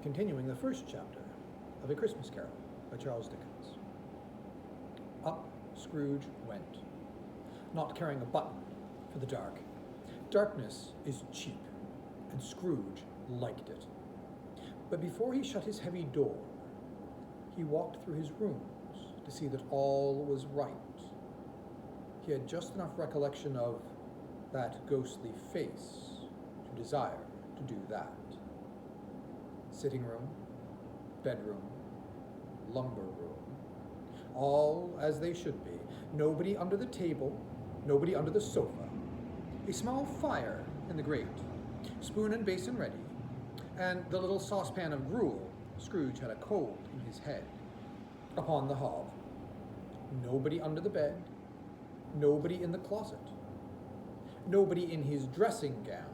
continuing the first chapter of A Christmas Carol by Charles Dickens. Up Scrooge went, not caring a button for the dark. Darkness is cheap, and Scrooge liked it. But before he shut his heavy door, he walked through his rooms to see that all was right. He had just enough recollection of that ghostly face to desire to do that. Sitting room, bedroom, lumber room, all as they should be. Nobody under the table, nobody under the sofa. A small fire in the grate, spoon and basin ready, and the little saucepan of gruel. Scrooge had a cold in his head. Upon the hob. Nobody under the bed, nobody in the closet, nobody in his dressing gown,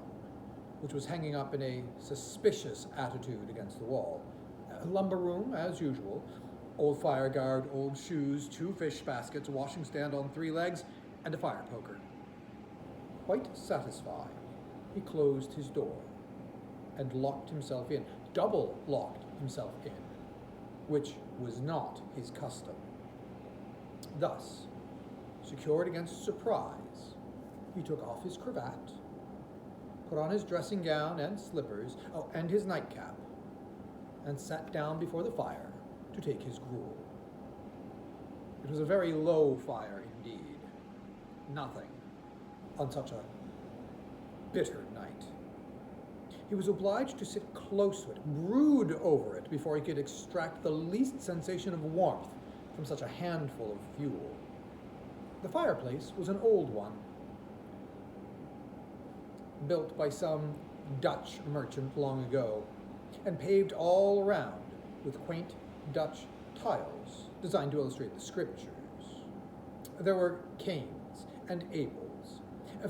which was hanging up in a suspicious attitude against the wall. A lumber room, as usual. Old fire guard, old shoes, 2 fish baskets, a washing stand on 3 legs, and a fire poker. Quite satisfied, he closed his door and locked himself in, double locked himself in, which was not his custom. Thus, secured against surprise, he took off his cravat, put on his dressing gown and slippers, and his nightcap, and sat down before the fire to take his gruel. It was a very low fire indeed. Nothing on such a bitter night. He was obliged to sit close to it, brood over it, before he could extract the least sensation of warmth from such a handful of fuel. The fireplace was an old one, built by some Dutch merchant long ago, and paved all around with quaint Dutch tiles designed to illustrate the scriptures. There were Cains and Abels,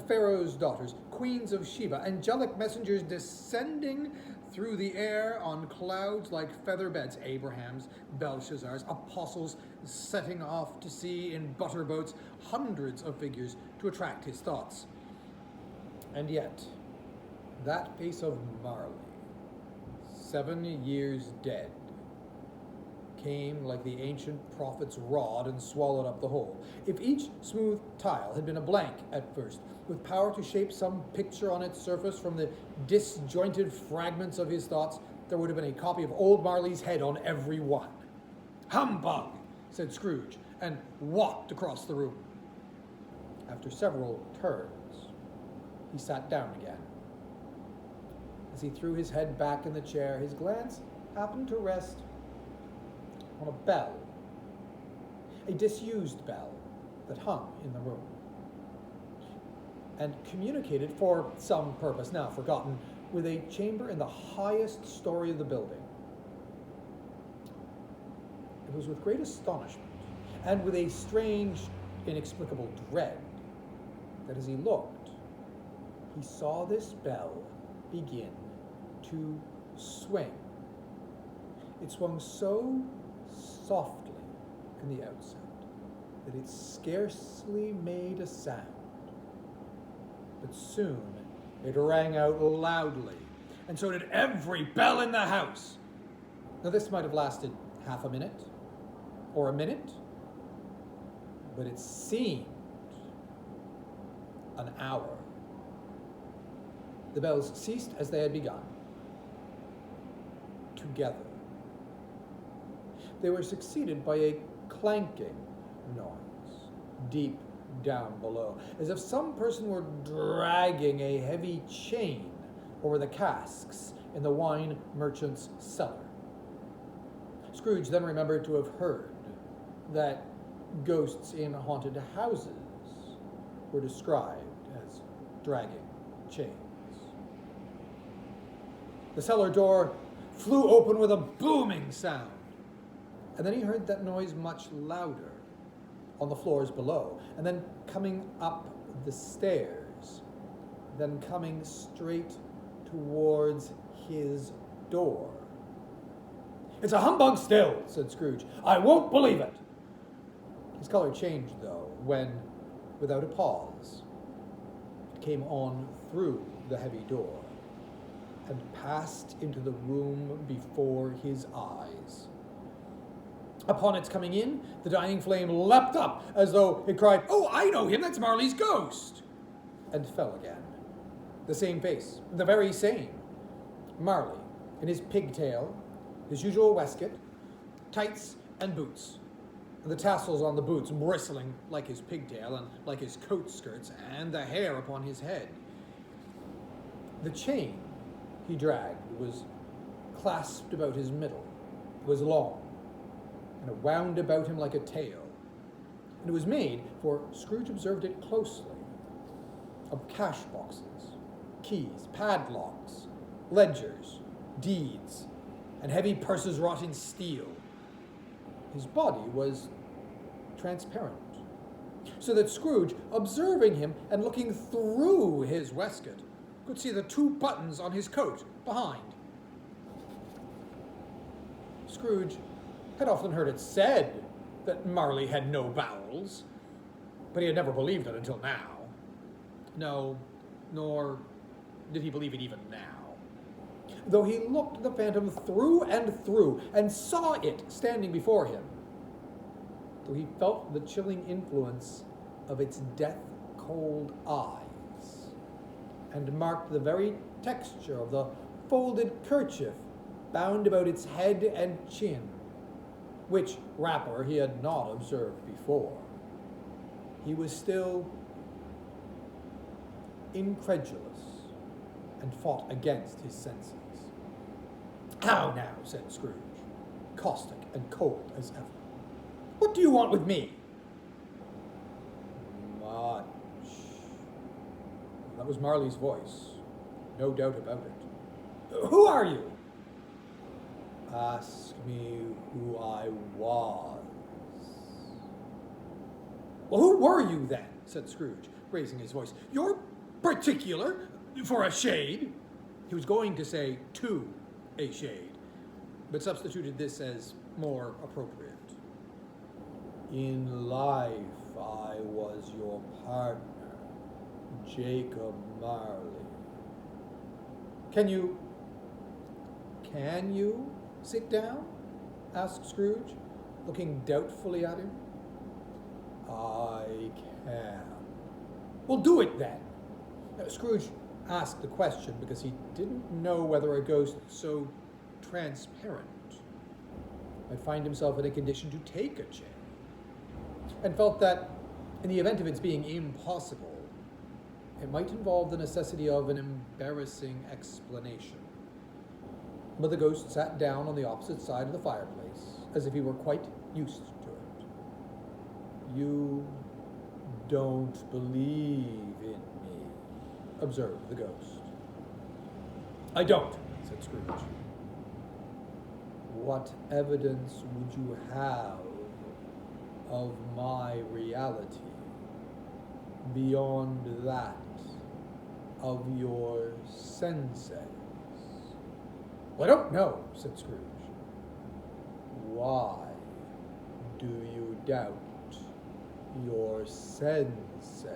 Pharaoh's daughters, queens of Sheba, angelic messengers descending through the air on clouds like feather beds, Abrahams, Belshazzars, apostles setting off to sea in butter boats, hundreds of figures to attract his thoughts. And yet, that face of Marley, 7 years dead, came like the ancient prophet's rod and swallowed up the whole. If each smooth tile had been a blank at first, with power to shape some picture on its surface from the disjointed fragments of his thoughts, there would have been a copy of old Marley's head on every one. "Humbug!" said Scrooge, and walked across the room. After several turns, he sat down again. As he threw his head back in the chair, his glance happened to rest on a bell, a disused bell that hung in the room, and communicated, for some purpose now forgotten, with a chamber in the highest story of the building. It was with great astonishment, and with a strange, inexplicable dread, that as he looked, he saw this bell begin to swing. It swung so softly in the outset that it scarcely made a sound. But soon it rang out loudly, and so did every bell in the house. Now this might have lasted half a minute, or a minute, but it seemed an hour. The bells ceased as they had begun, together. They were succeeded by a clanking noise, deep down below, as if some person were dragging a heavy chain over the casks in the wine merchant's cellar. Scrooge then remembered to have heard that ghosts in haunted houses were described as dragging chains. The cellar door flew open with a booming sound, and then he heard that noise much louder on the floors below, and then coming up the stairs, then coming straight towards his door. "It's a humbug still," said Scrooge. "I won't believe it." His color changed, though, when, without a pause, it came on through the heavy door. and passed into the room before his eyes. Upon its coming in, the dying flame leapt up as though it cried, "Oh, I know him, that's Marley's ghost," and fell again. The same face, the very same. Marley, in his pigtail, his usual waistcoat, tights and boots, and the tassels on the boots bristling like his pigtail and like his coat skirts, and the hair upon his head. The chain he dragged was clasped about his middle. It was long, and it wound about him like a tail. And it was made, for Scrooge observed it closely, of cash boxes, keys, padlocks, ledgers, deeds, and heavy purses wrought in steel. His body was transparent, so that Scrooge, observing him and looking through his waistcoat, could see the 2 buttons on his coat behind. Scrooge had often heard it said that Marley had no bowels, but he had never believed it until now. No, nor did he believe it even now. Though he looked the phantom through and saw it standing before him, though he felt the chilling influence of its death-cold eyes, and marked the very texture of the folded kerchief bound about its head and chin, which wrapper he had not observed before. He was still incredulous and fought against his senses. "How now," said Scrooge, caustic and cold as ever. "What do you want with me?" "Much." That was Marley's voice, no doubt about it. "Who are you?" "Ask me who I was." "Well, who were you then?" said Scrooge, raising his voice. "You're particular, for a shade." He was going to say "to a shade," but substituted this as more appropriate. "In life I was your partner, Jacob Marley." Can you sit down?" asked Scrooge, looking doubtfully at him. "I can." "Well, do it then." Scrooge asked the question because he didn't know whether a ghost so transparent might find himself in a condition to take a chain, and felt that, in the event of its being impossible, it might involve the necessity of an embarrassing explanation. But the ghost sat down on the opposite side of the fireplace, as if he were quite used to it. "You don't believe in me," observed the ghost. "I don't," said Scrooge. "What evidence would you have of my reality beyond that of your senses?" "Well, I don't know," said Scrooge. "Why do you doubt your senses?"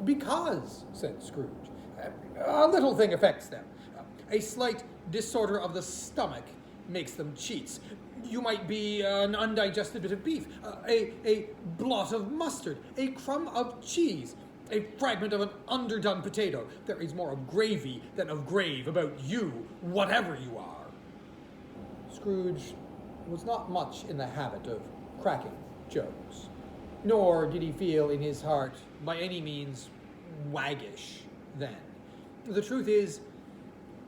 "Because," said Scrooge, "a little thing affects them. A slight disorder of the stomach makes them cheats. You might be an undigested bit of beef, a blot of mustard, a crumb of cheese, a fragment of an underdone potato. There is more of gravy than of grave about you, whatever you are." Scrooge was not much in the habit of cracking jokes, nor did he feel in his heart by any means waggish then. The truth is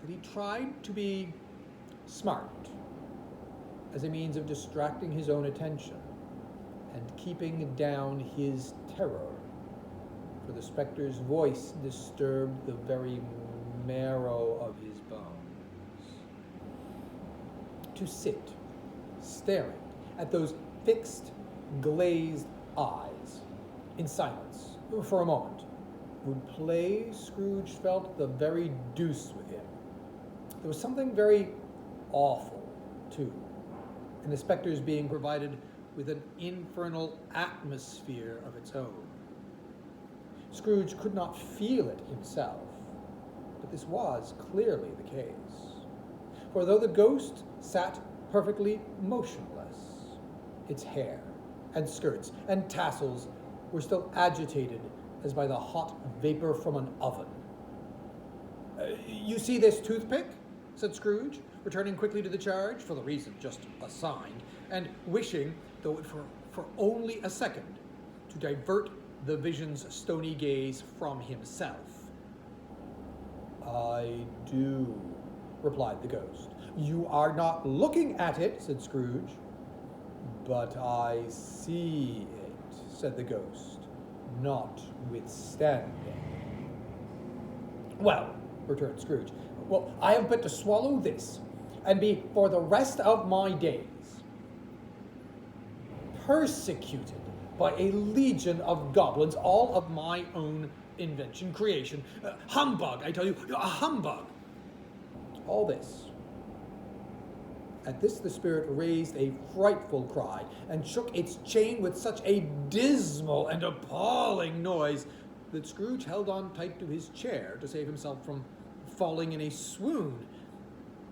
that he tried to be smart as a means of distracting his own attention and keeping down his terror, for the spectre's voice disturbed the very marrow of his bones. To sit staring at those fixed, glazed eyes in silence for a moment would play, Scrooge felt, the very deuce with him. There was something very awful, too, in the spectre's being provided with an infernal atmosphere of its own. Scrooge could not feel it himself, but this was clearly the case. For though the ghost sat perfectly motionless, its hair and skirts and tassels were still agitated as by the hot vapor from an oven. You see this toothpick? Said Scrooge, returning quickly to the charge, for the reason just assigned, and wishing, though for only a second, to divert the vision's stony gaze from himself. I do, replied the ghost. You are not looking at it, said Scrooge. But I see it, said the ghost, notwithstanding. Well, returned Scrooge, well, I have but to swallow this, and be for the rest of my days persecuted by a legion of goblins, all of my own invention, creation. Humbug, I tell you, a humbug. All this. At this the spirit raised a frightful cry, and shook its chain with such a dismal and appalling noise that Scrooge held on tight to his chair to save himself from falling in a swoon.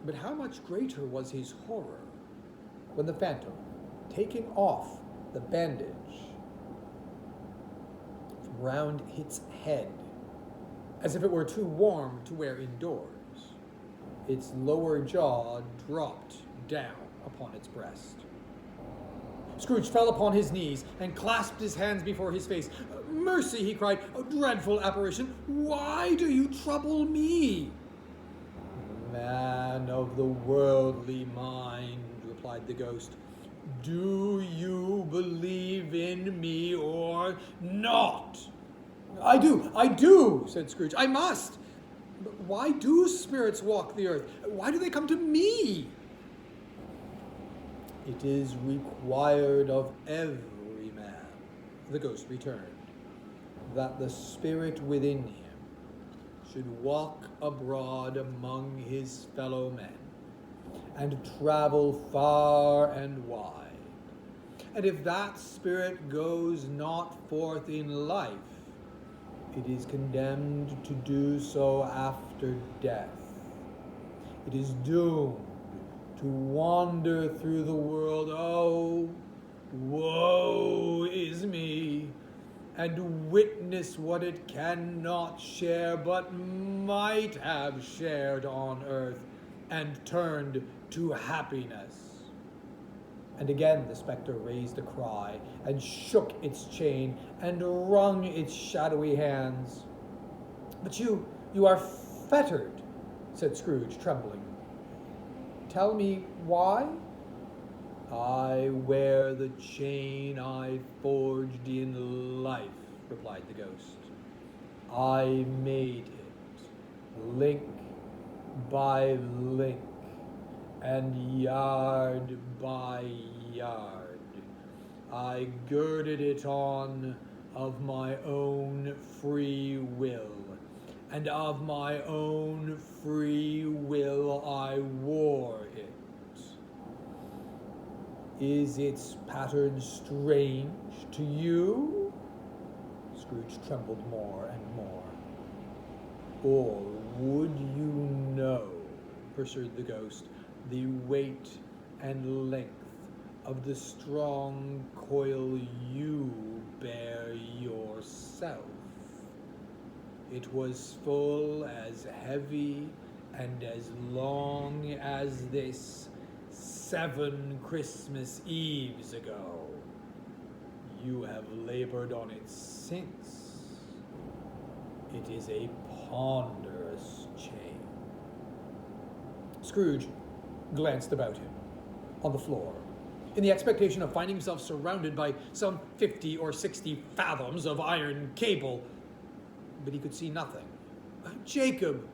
But how much greater was his horror when the phantom, taking off the bandage from round its head, as if it were too warm to wear indoors, its lower jaw dropped down upon its breast. Scrooge fell upon his knees and clasped his hands before his face. Mercy, he cried, a dreadful apparition, why do you trouble me? Man of the worldly mind, replied the ghost, do you believe in me or not? I do, said Scrooge. I must. But why do spirits walk the earth? Why do they come to me? It is required of every man, the ghost returned, that the spirit within him should walk abroad among his fellow men, and travel far and wide. And if that spirit goes not forth in life, it is condemned to do so after death. It is doomed to wander through the world, oh, woe is me, and witness what it cannot share, but might have shared on earth, and turned to happiness. And again the spectre raised a cry, and shook its chain, and wrung its shadowy hands. But you are fettered, said Scrooge, trembling. Tell me why? I wear the chain I forged in life, replied the ghost. I made it, link by link, and yard by yard. I girded it on of my own free will, and of my own free will I wore it. Is its pattern strange to you? Scrooge trembled more and more. Or would you know, pursued the ghost, the weight and length of the strong coil you bear yourself? It was full as heavy and as long as this 7 Christmas Eves ago. You have labored on it since. It is a ponderous chain. Scrooge glanced about him on the floor, in the expectation of finding himself surrounded by some 50 or 60 fathoms of iron cable, but he could see nothing. Jacob,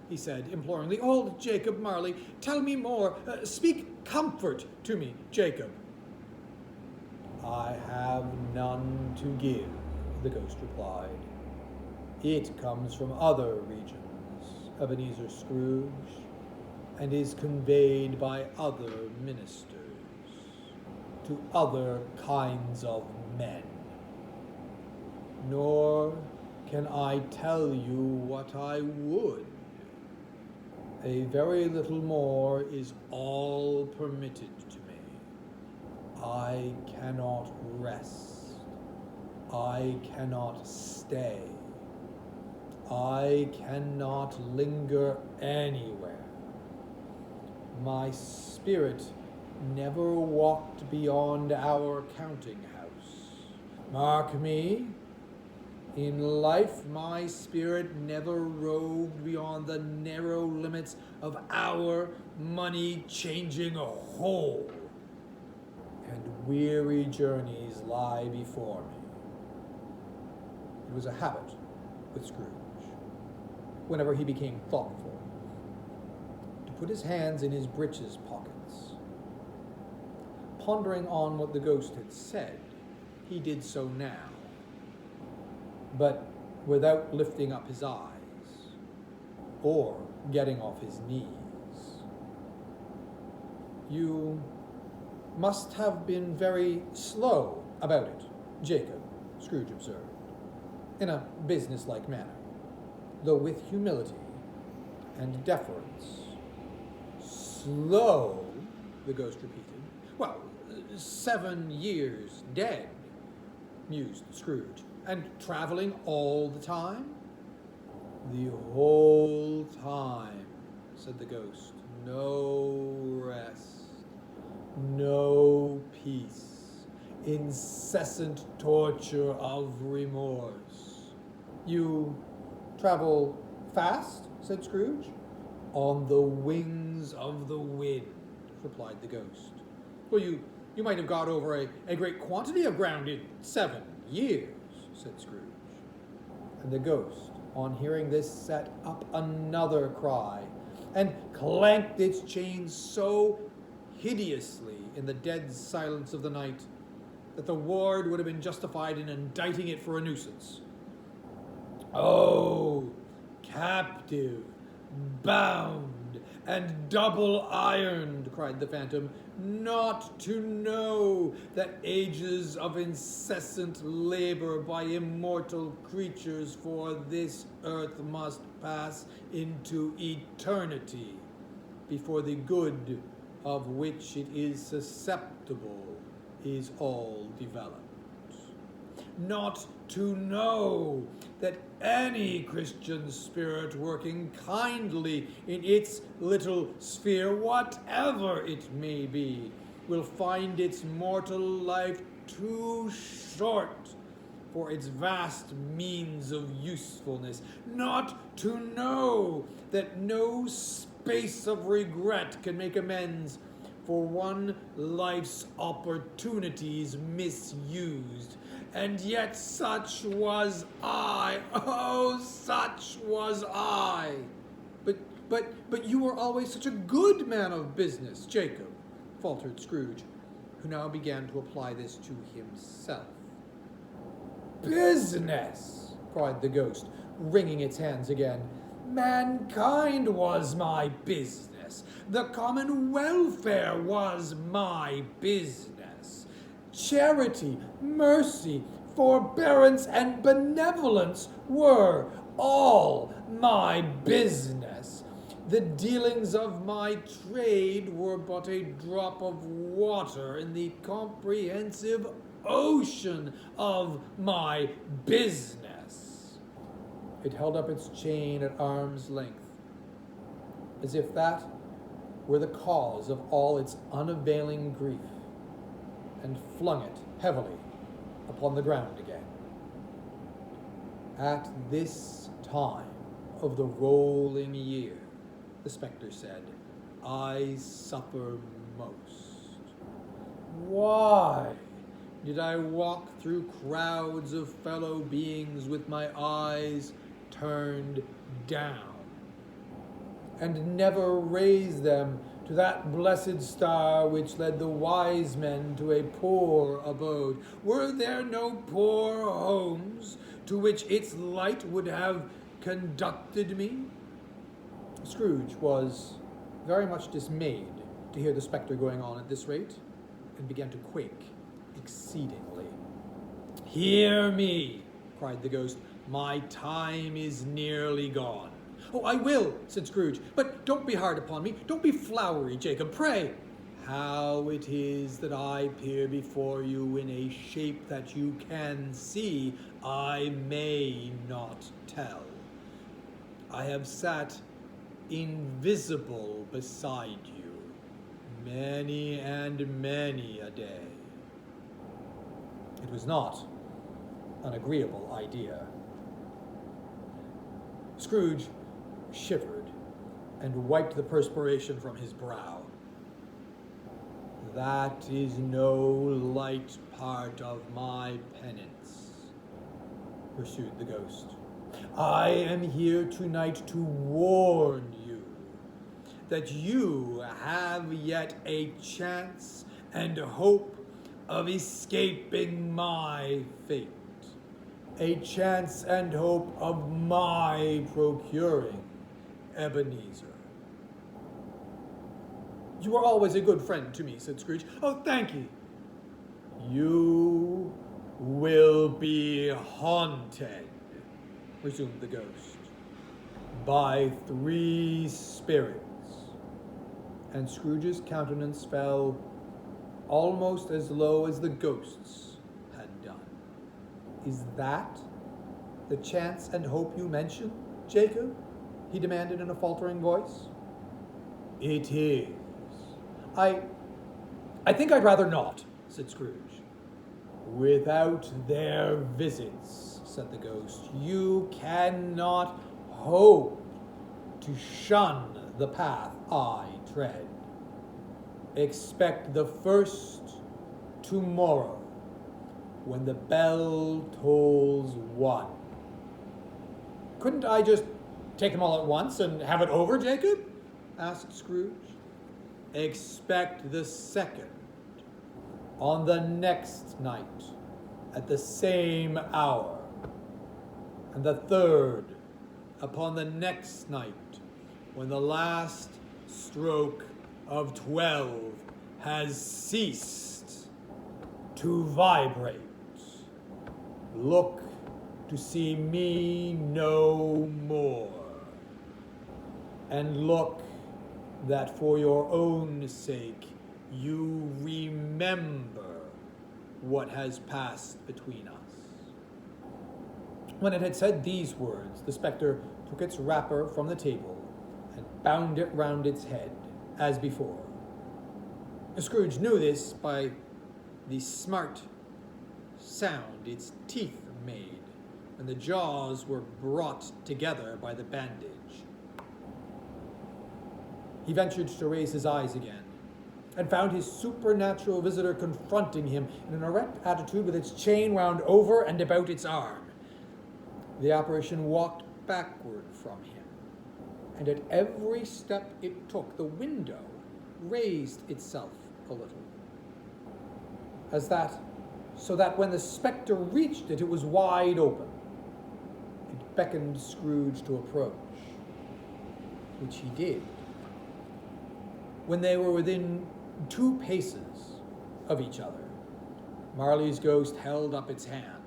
he said imploringly, old Jacob Marley, tell me more. Speak comfort to me, Jacob. I have none to give, the ghost replied. It comes from other regions, Ebenezer Scrooge, and is conveyed by other ministers to other kinds of men. Nor can I tell you what I would, A very little more is all permitted to me. I cannot rest. I cannot stay. I cannot linger anywhere. My spirit never walked beyond our counting house. Mark me, in life my spirit never roved beyond the narrow limits of our money-changing hole, and weary journeys lie before me. It was a habit with Scrooge, whenever he became thoughtful, to put his hands in his breeches pockets. Pondering on what the ghost had said, he did so now, but without lifting up his eyes or getting off his knees. You must have been very slow about it, Jacob, Scrooge observed, in a business-like manner, though with humility and deference. Slow, the ghost repeated. Well, 7 years dead, mused Scrooge. And traveling all the time? The whole time, said the ghost. No rest, no peace, incessant torture of remorse. You travel fast, said Scrooge. On the wings of the wind, replied the ghost. Well, you might have got over a great quantity of ground in 7 years, said Scrooge. And the ghost, on hearing this, set up another cry, and clanked its chains so hideously in the dead silence of the night that the ward would have been justified in indicting it for a nuisance. Oh, captive, bound, and double-ironed, cried the phantom, not to know that ages of incessant labor by immortal creatures for this earth must pass into eternity before the good of which it is susceptible is all developed. Not to know that any Christian spirit working kindly in its little sphere, whatever it may be, will find its mortal life too short for its vast means of usefulness. Not to know that no space of regret can make amends for one life's opportunities misused. And yet such was I. Oh, such was I. But you were always such a good man of business, Jacob, faltered Scrooge, who now began to apply this to himself. Business, cried the ghost, wringing its hands again. Mankind was my business. The common welfare was my business. Charity, mercy, forbearance, and benevolence were all my business. The dealings of my trade were but a drop of water in the comprehensive ocean of my business. It held up its chain at arm's length, as if that were the cause of all its unavailing grief, and flung it heavily upon the ground again. At this time of the rolling year, the spectre said, I suffer most. Why did I walk through crowds of fellow beings with my eyes turned down, and never raise them to that blessed star which led the wise men to a poor abode? Were there no poor homes to which its light would have conducted me? Scrooge was very much dismayed to hear the spectre going on at this rate, and began to quake exceedingly. Hear me, cried the ghost. My time is nearly gone. "Oh, I will," said Scrooge. "But don't be hard upon me. Don't be flowery, Jacob, pray." "How it is that I appear before you in a shape that you can see, I may not tell. I have sat invisible beside you many and many a day." It was not an agreeable idea. Scrooge shivered and wiped the perspiration from his brow. "That is no light part of my penance," pursued the ghost. "I am here tonight to warn you that you have yet a chance and hope of escaping my fate, a chance and hope of my procuring Ebenezer." "You are always a good friend to me," said Scrooge. "Oh, thank you." "You will be haunted," resumed the ghost, "by 3 spirits." And Scrooge's countenance fell almost as low as the ghost's had done. "Is that the chance and hope you mention, Jacob?" he demanded in a faltering voice. "It is." I think I'd rather not," said Scrooge. "Without their visits," said the ghost, "you cannot hope to shun the path I tread. Expect the first tomorrow, when the bell tolls 1. "Couldn't I just take them all at once and have it over, Jacob?" asked Scrooge. "Expect the second on the next night at the same hour, and the third upon the next night when the last stroke of 12 has ceased to vibrate. Look to see me no more, and look that for your own sake you remember what has passed between us." When it had said these words, the spectre took its wrapper from the table and bound it round its head, as before. Scrooge knew this by the smart sound its teeth made when the jaws were brought together by the bandage. He ventured to raise his eyes again, and found his supernatural visitor confronting him in an erect attitude with its chain wound over and about its arm. The apparition walked backward from him, and at every step it took, the window raised itself a little, so that when the spectre reached it, it was wide open. It beckoned Scrooge to approach, which he did. When they were within 2 paces of each other, Marley's ghost held up its hand,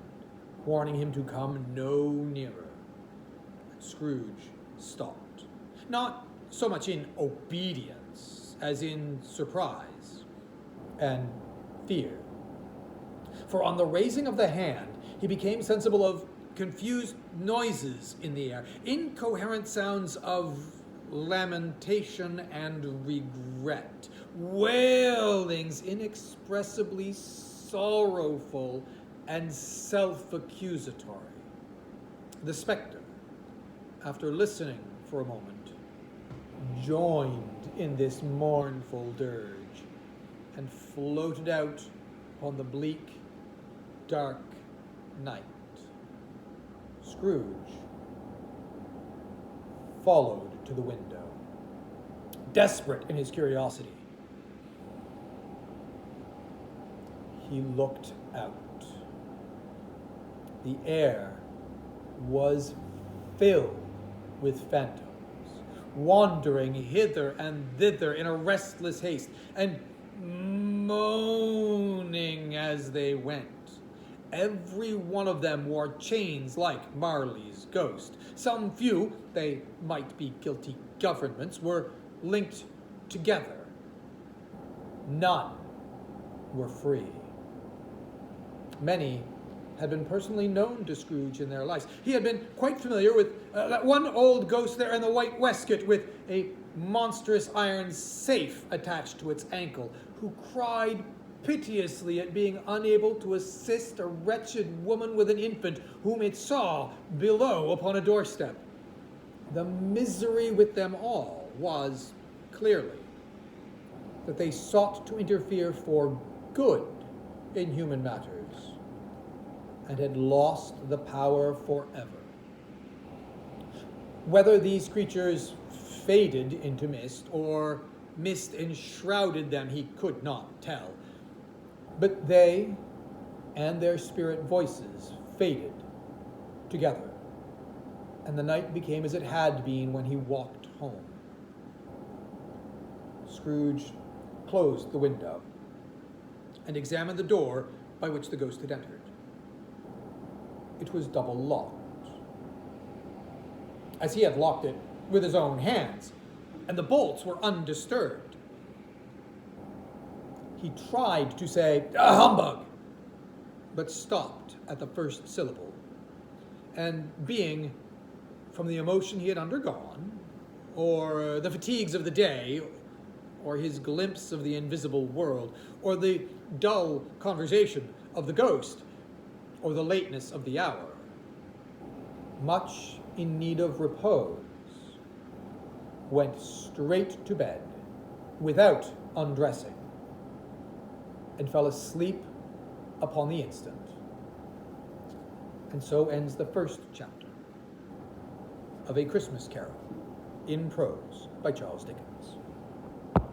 warning him to come no nearer. Scrooge stopped, not so much in obedience as in surprise and fear. For on the raising of the hand, he became sensible of confused noises in the air, incoherent sounds of lamentation and regret, wailings inexpressibly sorrowful and self-accusatory. The spectre, after listening for a moment, joined in this mournful dirge and floated out upon the bleak, dark night. Scrooge followed to the window, desperate in his curiosity. He looked out. The air was filled with phantoms, wandering hither and thither in a restless haste, and moaning as they went, Every one of them wore chains like Marley's ghost. Some few, they might be guilty governments, were linked together. None were free. Many had been personally known to Scrooge in their lives. He had been quite familiar with that one old ghost there in the white waistcoat with a monstrous iron safe attached to its ankle, who cried piteously at being unable to assist a wretched woman with an infant whom it saw below upon a doorstep. The misery with them all was, clearly, that they sought to interfere for good in human matters and had lost the power forever. Whether these creatures faded into mist or mist enshrouded them, he could not tell. But they and their spirit voices faded together, and the night became as it had been when he walked home. Scrooge closed the window and examined the door by which the ghost had entered. It was double locked, as he had locked it with his own hands, and the bolts were undisturbed. He tried to say, "A humbug," but stopped at the first syllable, and being, from the emotion he had undergone, or the fatigues of the day, or his glimpse of the invisible world, or the dull conversation of the ghost, or the lateness of the hour, much in need of repose, went straight to bed without undressing, and fell asleep upon the instant. And so ends the first chapter of A Christmas Carol in prose by Charles Dickens.